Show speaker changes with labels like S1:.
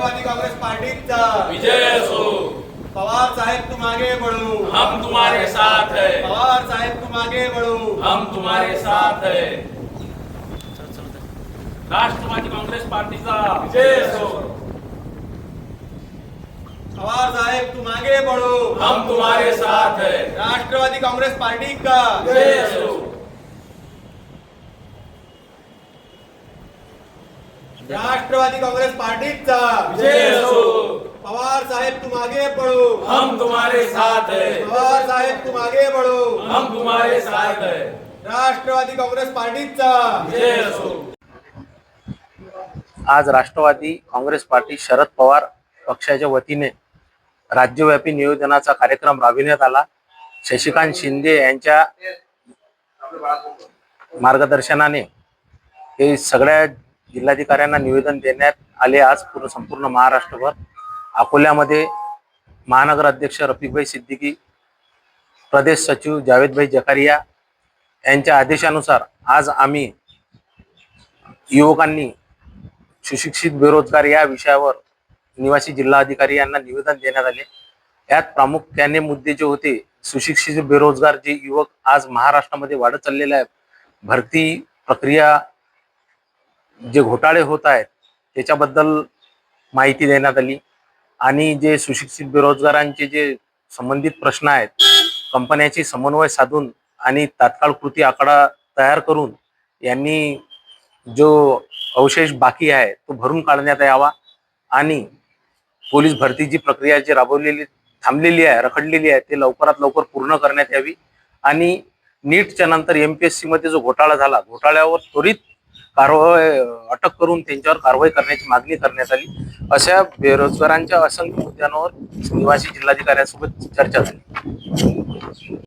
S1: राष्ट्रवादी कांग्रेस पार्टीचा
S2: विजय असो।
S1: पवार साहेब तुम आगे बढ़ो,
S2: हम तुम्हारे साथ है।
S1: पवार साहेब तुम आगे बढ़ो,
S2: हम तुम्हारे साथ है। राष्ट्रवादी काँग्रेस पार्टीचा विजय असो।
S1: पवार साहेब तुम आगे बढ़ो,
S2: हम तुम्हारे साथ है।
S1: राष्ट्रवादी कांग्रेस पार्टी का
S2: विजय असो।
S1: राष्ट्रवादी कांग्रेस पार्टीचा
S2: विजय असो।
S1: पवार साहेब तुम आगे बढ़ो,
S2: हम तुम्हारे साथ है।
S1: पवार साहेब तुम आगे बढ़ो,
S2: हम तुम्हारे साथ है।
S1: राष्ट्रवादी कांग्रेस पार्टीचा
S2: विजय असो।
S3: आज राष्ट्रवादी काँग्रेस पार्टी शरद पवार पक्षाच्या वतीने राज्यव्यापी नियोजनाचा कार्यक्रम राबविण्यात आला। शशिकांत शिंदे यांच्या मार्गदर्शनाने हे सगळ्या जिल्हाधिकाऱ्यांना निवेदन देण्यात आले। आज संपूर्ण महाराष्ट्रभर अकोल्यामध्ये महानगर अध्यक्ष रफिकभाई सिद्दीकी, प्रदेश सचिव जावेदभाई जकारिया यांच्या आदेशानुसार आज आम्ही युवकांनी सुशिक्षित बेरोजगार या विषयावर निवासी जिल्हाधिकारी यांना निवेदन देण्यात आले। यात प्रामुख्याने मुद्दे जे होते, सुशिक्षित बेरोजगार जे युवक आज महाराष्ट्रामध्ये वाढत चाललेले आहे, भरती प्रक्रिया जे घोटाळे होत आहेत त्याच्याबद्दल माहिती देण्यात आली आणि जे सुशिक्षित बेरोजगारांचे जे संबंधित प्रश्न आहेत, कंपन्यांची समन्वय साधून आणि तात्काळ कृती आकडा तयार करून यांनी जो अवशेष बाकी आहे तो भरून काढण्यात यावा आणि पोलीस भरतीची प्रक्रिया जी राबवलेली थांबलेली आहे, रखडलेली आहे, ते लवकरात लवकर पूर्ण करण्यात यावी आणि नीटच्या नंतर MPSC मध्ये जो घोटाळा झाला, घोटाळ्यावर त्वरित कारवाई अटक करून त्यांच्यावर कारवाई करण्याची मागणी करण्यात आली। अशा बेरोजगारांच्या असंख्य मुद्द्यांवर निवासी जिल्हाधिकाऱ्यांसोबत चर्चा झाली।